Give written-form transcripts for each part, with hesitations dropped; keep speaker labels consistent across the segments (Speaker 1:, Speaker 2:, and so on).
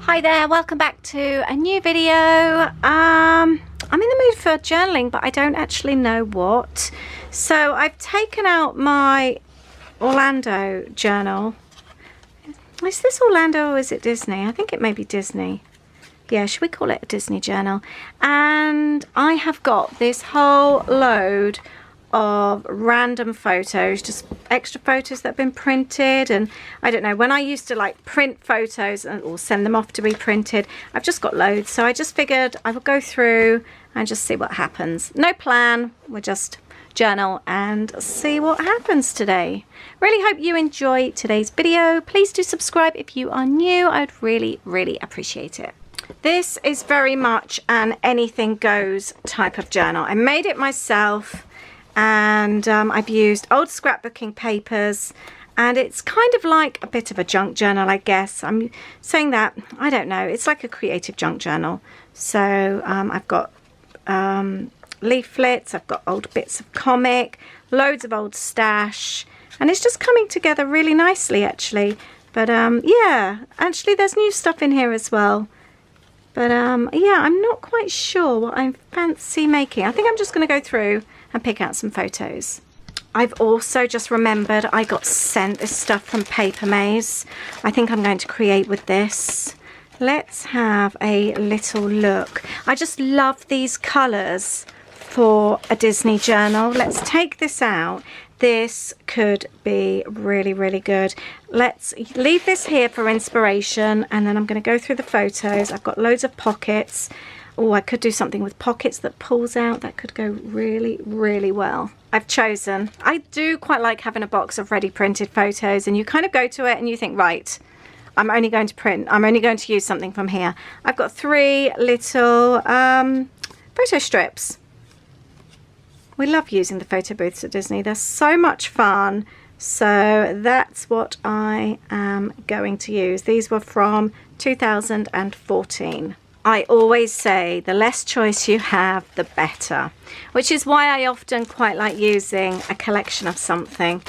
Speaker 1: Hi there, welcome back to a new video. I'm in the mood for journaling, but I don't actually know what. So I've taken out my Orlando journal. Is this Orlando or is it Disney? I think it may be Disney. Yeah, should we call it a Disney journal? And I have got this whole load of random photos, just extra photos that have been printed. And I don't know, when I used to like print photos or send them off to be printed, I've just got loads. So I just figured I will go through and just see what happens. No plan, we'll just journal and see what happens today. Really hope you enjoy today's video. Please do subscribe if you are new. I'd really appreciate it. This is very much an anything goes type of journal. I made it myself. And I've used old scrapbooking papers, and it's kind of like a bit of a junk journal, I guess. I'm saying that, I don't know, it's like a creative junk journal. So I've got leaflets, I've got old bits of comic, loads of old stash, and it's just coming together really nicely actually. But yeah, actually there's new stuff in here as well. But yeah, I'm not quite sure what I fancy making. I think I'm just going to go through and pick out some photos. I've also just remembered I got sent this stuff from Papermaze. I think I'm going to create with this. Let's have a little look. I just love these colours for a Disney journal. Let's take this out. This could be really good. Let's leave this here for inspiration, and then I'm going to go through the photos. I've got loads of pockets. Oh, I could do something with pockets that pulls out. That could go really well. I've chosen. I do quite like having a box of ready printed photos, and you kind of go to it and you think, right, I'm only going to print. I'm only going to use something from here. I've got 3 little photo strips. We love using the photo booths at Disney. They're so much fun. So that's what I am going to use. These were from 2014. I always say the less choice you have, the better, which is why I often quite like using a collection of something.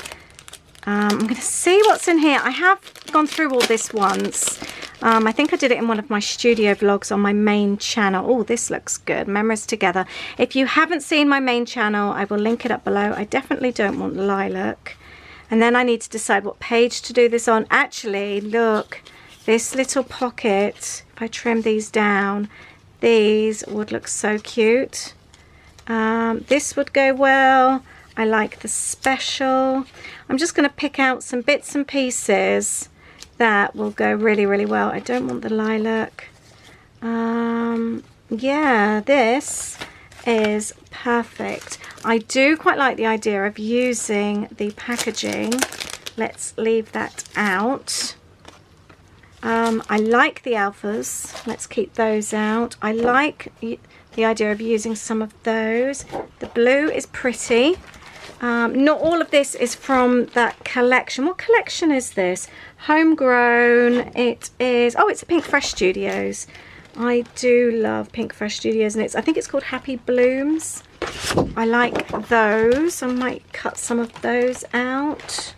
Speaker 1: I'm going to see what's in here. I have gone through all this once. I think I did it in one of my studio vlogs on my main channel. Oh, this looks good. Memories together. If you haven't seen my main channel, I will link it up below. I definitely don't want lilac. And then I need to decide what page to do this on. Actually, look, this little pocket, if I trim these down, these would look so cute. This would go well. I like the special. I'm just going to pick out some bits and pieces that will go really well. I don't want the lilac. Yeah, this is perfect. I do quite like the idea of using the packaging. Let's leave that out. I like the alphas. Let's keep those out. I like the idea of using some of those. The blue is pretty. Not all of this is from that collection. What collection is this? Homegrown. It is, oh, it's a Pink Fresh Studios. I do love Pink Fresh Studios, and I think it's called Happy Blooms. I like those. I might cut some of those out.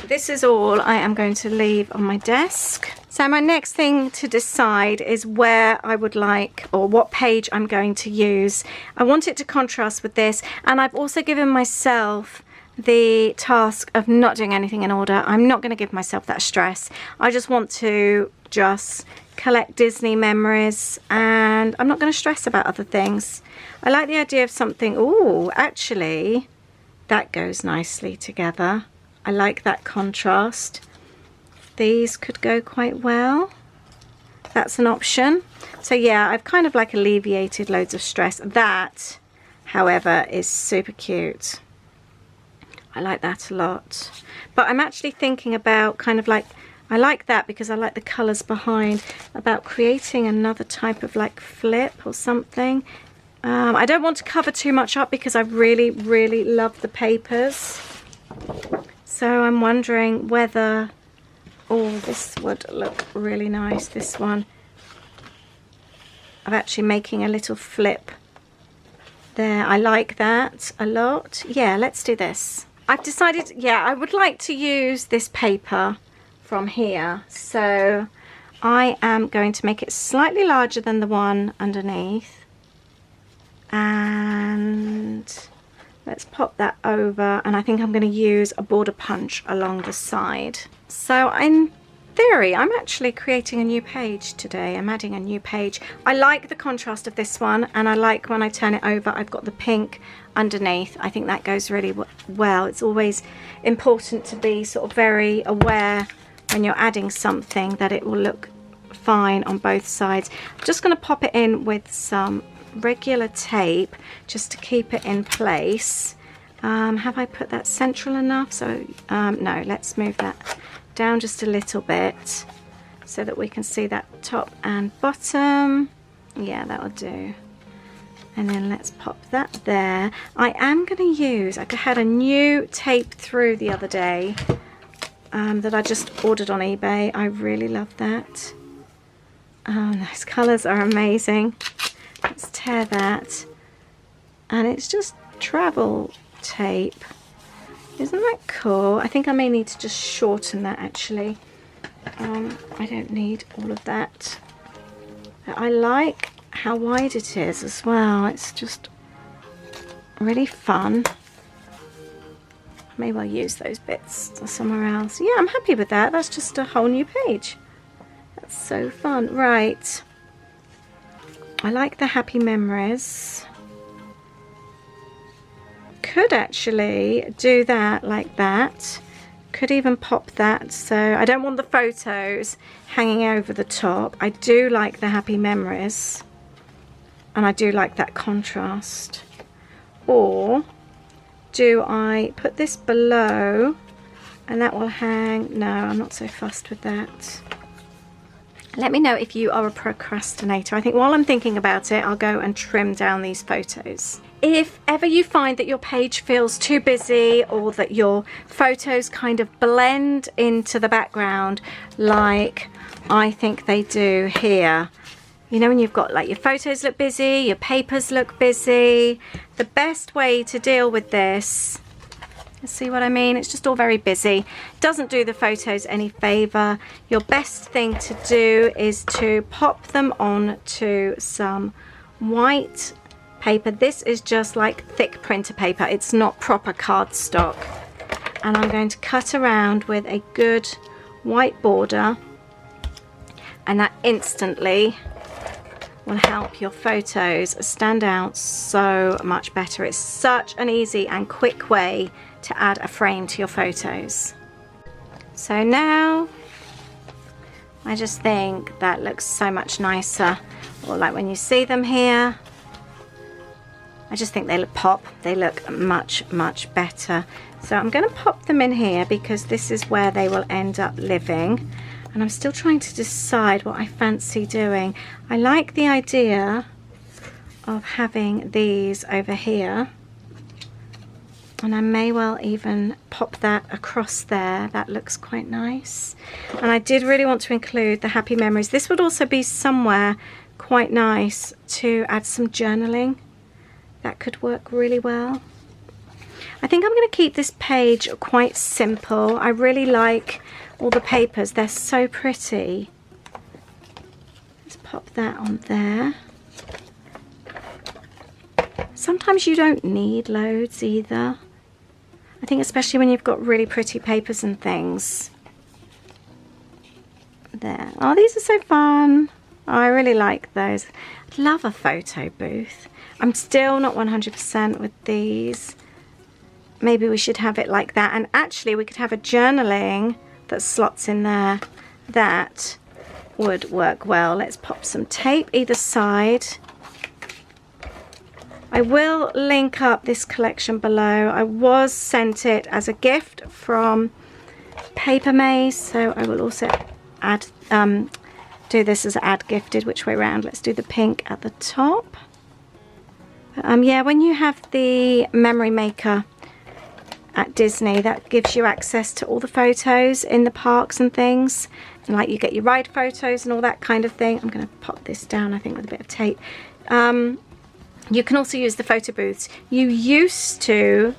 Speaker 1: This is all I am going to leave on my desk. So my next thing to decide is where I would like, or what page I'm going to use. I want it to contrast with this, and I've also given myself the task of not doing anything in order. I'm not going to give myself that stress. I just want to collect Disney memories, and I'm not going to stress about other things. I like the idea of something, oh, actually, that goes nicely together. I like that contrast. These could go quite well. That's an option. So yeah, I've kind of like alleviated loads of stress. That, however, is super cute. I like that a lot. But I'm actually thinking about kind of like, I like that because I like the colours behind, about creating another type of like flip or something. I don't want to cover too much up because I really love the papers. So I'm wondering whether, oh, this would look really nice, this one. I'm actually making a little flip there. I like that a lot. Yeah, let's do this. I've decided, yeah, I would like to use this paper from here. So I am going to make it slightly larger than the one underneath. And let's pop that over, and I think I'm going to use a border punch along the side. So in theory, I'm actually creating a new page today. I'm adding a new page. I like the contrast of this one, and I like when I turn it over, I've got the pink underneath. I think that goes really well. It's always important to be sort of very aware when you're adding something that it will look fine on both sides. I'm just going to pop it in with some regular tape just to keep it in place. Have I put that central enough? So no, let's move that down just a little bit so that we can see that top and bottom. Yeah, that'll do. And then let's pop that there. I am going to use, I had a new tape through the other day that I just ordered on eBay. I really love that. Oh, those colours are amazing. Let's tear that. And it's just travel tape. Isn't that cool? I think I may need to just shorten that actually. I don't need all of that. I like how wide it is as well. It's just really fun. I may well use those bits somewhere else. Yeah, I'm happy with that. That's just a whole new page. That's so fun. Right. I like the happy memories. Could actually do that like that. Could even pop that, so I don't want the photos hanging over the top. I do like the happy memories, and I do like that contrast. Or do I put this below and that will hang? No, I'm not so fussed with that. Let me know if you are a procrastinator. I think while I'm thinking about it, I'll go and trim down these photos. If ever you find that your page feels too busy, or that your photos kind of blend into the background like I think they do here, you know, when you've got like your photos look busy, your papers look busy, the best way to deal with this, see what I mean? It's just all very busy. Doesn't do the photos any favor. Your best thing to do is to pop them on to some white paper. This is just like thick printer paper. It's not proper cardstock. And I'm going to cut around with a good white border, and that instantly will help your photos stand out so much better. It's such an easy and quick way to add a frame to your photos. So now I just think that looks so much nicer, or like when you see them here, I just think they look pop. They look much better. So I'm going to pop them in here because this is where they will end up living, and I'm still trying to decide what I fancy doing. I like the idea of having these over here, and I may well even pop that across there. That looks quite nice. And I did really want to include the happy memories. This would also be somewhere quite nice to add some journaling. That could work really well. I think I'm going to keep this page quite simple. I really like all the papers. They're so pretty. Let's pop that on there. Sometimes you don't need loads either. I think especially when you've got really pretty papers and things. There. Oh, these are so fun. Oh, I really like those. I'd love a photo booth. I'm still not 100% with these. Maybe we should have it like that. And actually we could have a journaling that slots in there. That would work well. Let's pop some tape either side. I will link up this collection below. I was sent it as a gift from Papermaze, so I will also add do this as add gifted, which way round. Let's do the pink at the top. Yeah, when you have the memory maker at Disney, that gives you access to all the photos in the parks and things, and like you get your ride photos and all that kind of thing. I'm going to pop this down, I think, with a bit of tape. You can also use the photo booths. They used to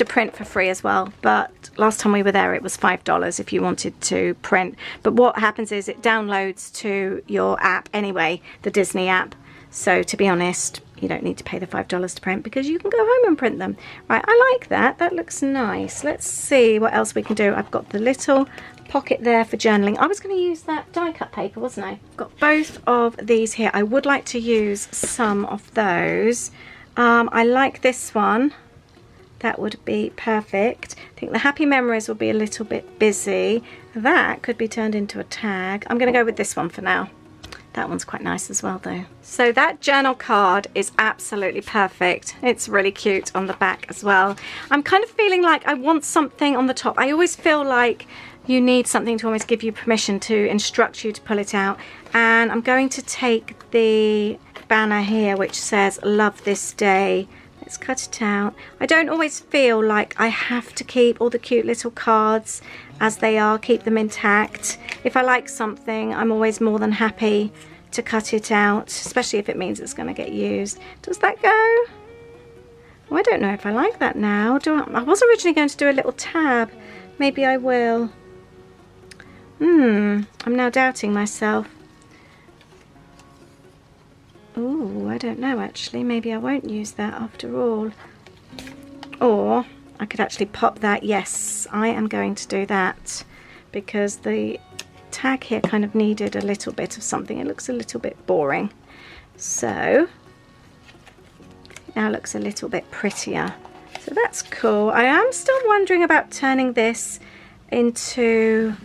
Speaker 1: print for free as well, but last time we were there it was $5 if you wanted to print. But what happens is it downloads to your app anyway, the Disney app. So to be honest, you don't need to pay the $5 to print because you can go home and print them. Right, I like that. That looks nice. Let's see what else we can do. I've got the little pocket there for journaling. I was going to use that die cut paper, wasn't I? Got both of these here. I would like to use some of those. I like this one. That would be perfect. I think the happy memories will be a little bit busy. That could be turned into a tag. I'm going to go with this one for now. That one's quite nice as well though. So that journal card is absolutely perfect. It's really cute on the back as well. I'm kind of feeling like I want something on the top. I always feel like you need something to almost give you permission to instruct you to pull it out. And I'm going to take the banner here which says love this day. Let's cut it out. I don't always feel like I have to keep all the cute little cards as they are, keep them intact. If I like something, I'm always more than happy to cut it out, especially if it means it's going to get used. Does that go? Oh, I don't know if I like that now. I was originally going to do a little tab. Maybe I will. I'm now doubting myself. Ooh, I don't know actually. Maybe I won't use that after all. Or I could actually pop that. Yes, I am going to do that because the tag here kind of needed a little bit of something. It looks a little bit boring. So now looks a little bit prettier. So that's cool. I am still wondering about turning this into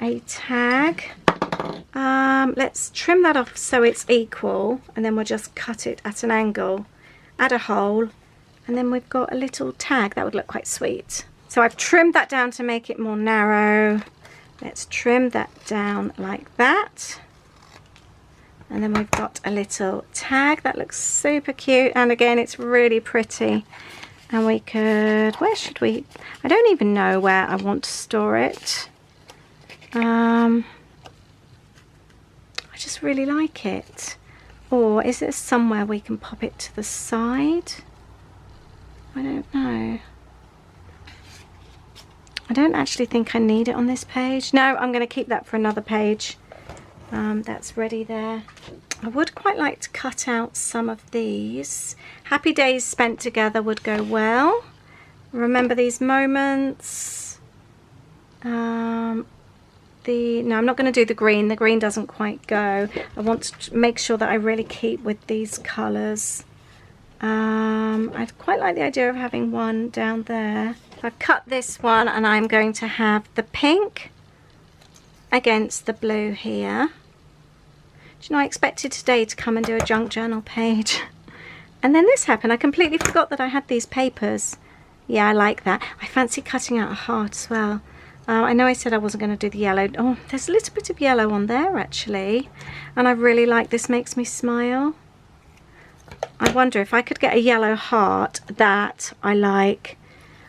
Speaker 1: a tag. Let's trim that off so it's equal, and then we'll just cut it at an angle, add a hole, and then we've got a little tag. That would look quite sweet. So I've trimmed that down to make it more narrow. Let's trim that down like that, and then we've got a little tag that looks super cute, and again it's really pretty. And we could, where should we, I don't even know where I want to store it. I just really like it. Or is it somewhere we can pop it to the side? I don't know. I don't actually think I need it on this page. No, I'm going to keep that for another page. That's ready there. I would quite like to cut out some of these. Happy days spent together would go well. Remember these moments. No, I'm not going to do the green. The green doesn't quite go. I want to make sure that I really keep with these colours. I'd quite like the idea of having one down there. I've cut this one and I'm going to have the pink against the blue here. Do you know, I expected today to come and do a junk journal page. And then this happened. I completely forgot that I had these papers. Yeah, I like that. I fancy cutting out a heart as well. I know I said I wasn't going to do the yellow. Oh, there's a little bit of yellow on there actually. And I really like this, makes me smile. I wonder if I could get a yellow heart that I like.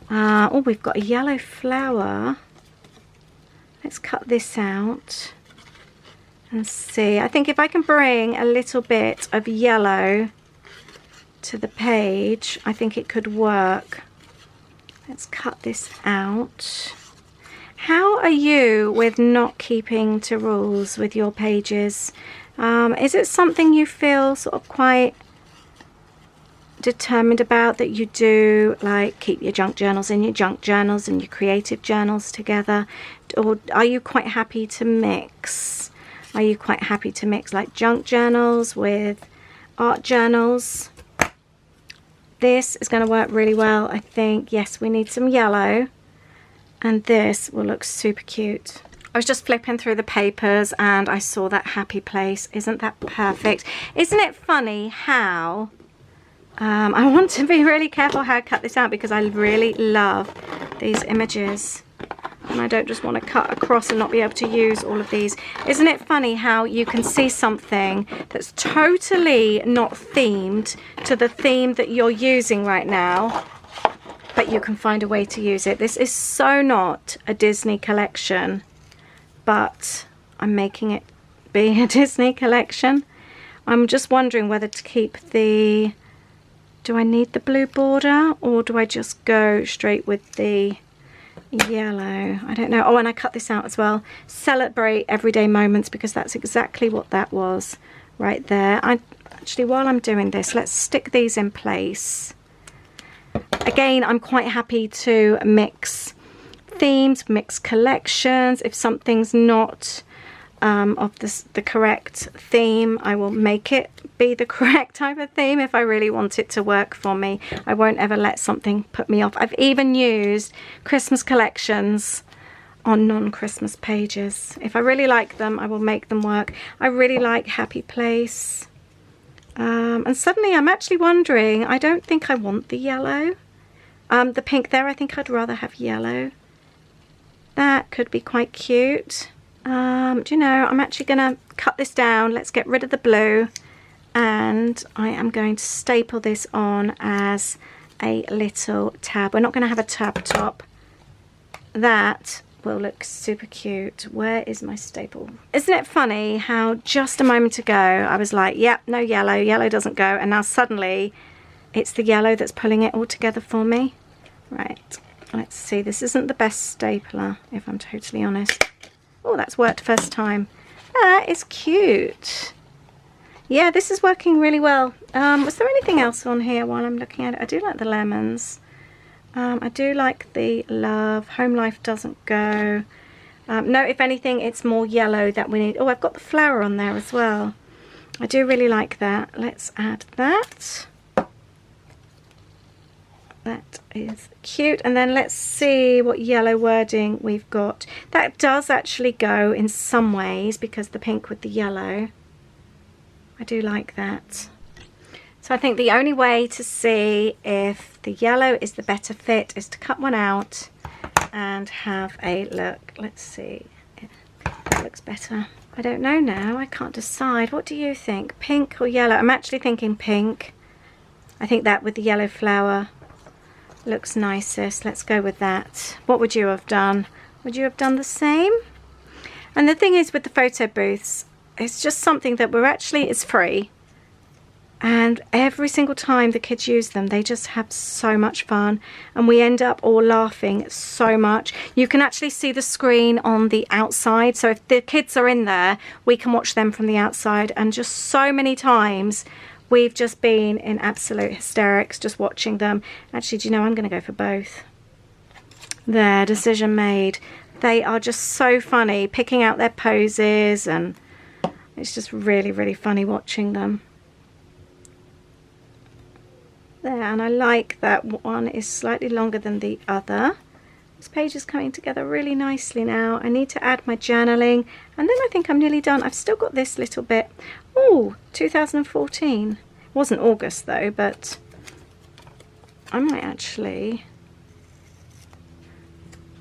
Speaker 1: Oh, we've got a yellow flower. Let's cut this out and see. I think if I can bring a little bit of yellow to the page, I think it could work. Let's cut this out. How are you with not keeping to rules with your pages? Is it something you feel sort of quite determined about, that you do like keep your junk journals in your junk journals and your creative journals together? Or are you quite happy to mix? Are you quite happy to mix like junk journals with art journals? This is going to work really well, I think. Yes, we need some yellow. And this will look super cute. I was just flipping through the papers and I saw that happy place. Isn't that perfect? Isn't it funny how I want to be really careful how I cut this out, because I really love these images and I don't just want to cut across and not be able to use all of these. Isn't it funny how you can see something that's totally not themed to the theme that you're using right now, but you can find a way to use it. This is so not a Disney collection, but I'm making it be a Disney collection. I'm just wondering whether to keep the Do I need the blue border, or do I just go straight with the yellow? I don't know. Oh, and I cut this out as well. Celebrate everyday moments, because that's exactly what that was right there. Actually, while I'm doing this, let's stick these in place. Again, I'm quite happy to mix themes, mix collections. If something's not of the correct theme, I will make it be the correct type of theme if I really want it to work for me. I won't ever let something put me off. I've even used Christmas collections on non-Christmas pages. If I really like them, I will make them work. I really like Happy Place. And suddenly I'm actually wondering, I don't think I want the yellow. The pink there, I think I'd rather have yellow. That could be quite cute. Do you know, I'm actually going to cut this down. Let's get rid of the blue. And I am going to staple this on as a little tab. We're not going to have a tab top. That will look super cute. Where is my staple? Isn't it funny how just a moment ago I was like, yep, no yellow. Yellow doesn't go. And now suddenly it's the yellow that's pulling it all together for me. Right. Let's see. This isn't the best stapler, if I'm totally honest. Oh, that's worked first time. That is cute. Yeah, this is working really well. Was there anything else on here while I'm looking at it? I do like the lemons. I do like the love. Home life doesn't go. No, if anything, it's more yellow that we need. Oh, I've got the flower on there as well. I do really like that. Let's add that. That is cute. And then let's see what yellow wording we've got. That does actually go in some ways, because the pink with the yellow. I do like that. So I think the only way to see if the yellow is the better fit is to cut one out and have a look. Let's see. That looks better. I don't know now. I can't decide. What do you think? Pink or yellow? I'm actually thinking pink. I think that with the yellow flower looks nicest. Let's go with that. What would you have done? Would you have done the same? And the thing is with the photo booths, it's just something that it's free. And every single time the kids use them, they just have so much fun. And we end up all laughing so much. You can actually see the screen on the outside. So if the kids are in there, we can watch them from the outside. And just so many times, we've just been in absolute hysterics just watching them. Actually, do you know, I'm going to go for both. There, decision made. They are just so funny, picking out their poses, and it's just really, really funny watching them. There, and I like that one is slightly longer than the other. This page is coming together really nicely now. I need to add my journaling, and then I think I'm nearly done. I've still got this little bit. Oh, 2014. It wasn't August though, but I might actually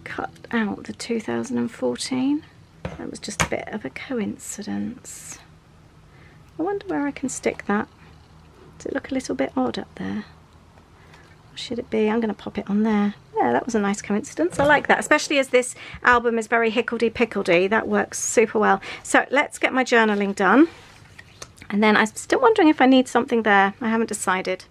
Speaker 1: cut out the 2014. That was just a bit of a coincidence. I wonder where I can stick that. Does it look a little bit odd up there? Or should it be? I'm going to pop it on there. Yeah, that was a nice coincidence. I like that, especially as this album is very hickledy-pickledy. That works super well. So let's get my journaling done. And then I'm still wondering if I need something there. I haven't decided.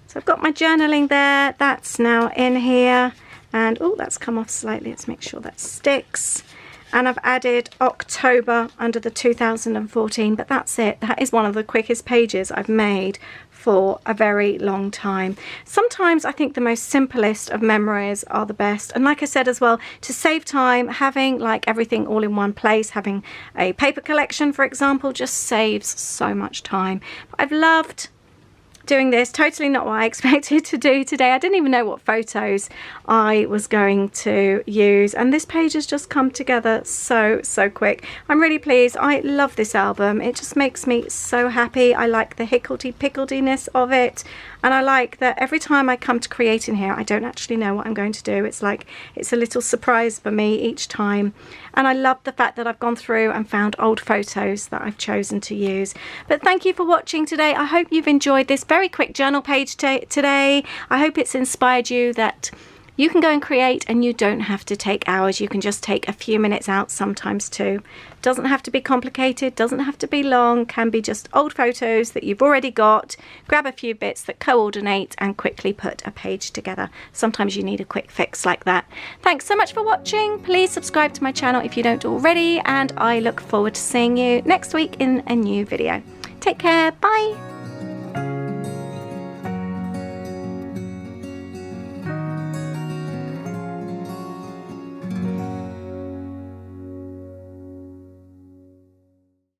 Speaker 1: So I've got my journaling there. That's now in here. And, oh, that's come off slightly. Let's make sure that sticks. And I've added October under the 2014, but that's it. That is one of the quickest pages I've made for a very long time. Sometimes I think the most simplest of memories are the best. And like I said as well, to save time, having like everything all in one place, having a paper collection, for example, just saves so much time. But I've loved doing this. Totally not what I expected to do today. I didn't even know what photos I was going to use, and this page has just come together so quick. I'm really pleased. I love this album. It just makes me so happy. I like the hickledy-picklediness of it, and I like that every time I come to create in here, I don't actually know what I'm going to do. It's like it's a little surprise for me each time. And I love the fact that I've gone through and found old photos that I've chosen to use. But thank you for watching today. I hope you've enjoyed this very quick journal page today. I hope it's inspired you that you can go and create, and you don't have to take hours. You can just take a few minutes out sometimes too. Doesn't have to be complicated, doesn't have to be long, can be just old photos that you've already got. Grab a few bits that coordinate and quickly put a page together. Sometimes you need a quick fix like that. Thanks so much for watching. Please subscribe to my channel if you don't already, and I look forward to seeing you next week in a new video. Take care, bye.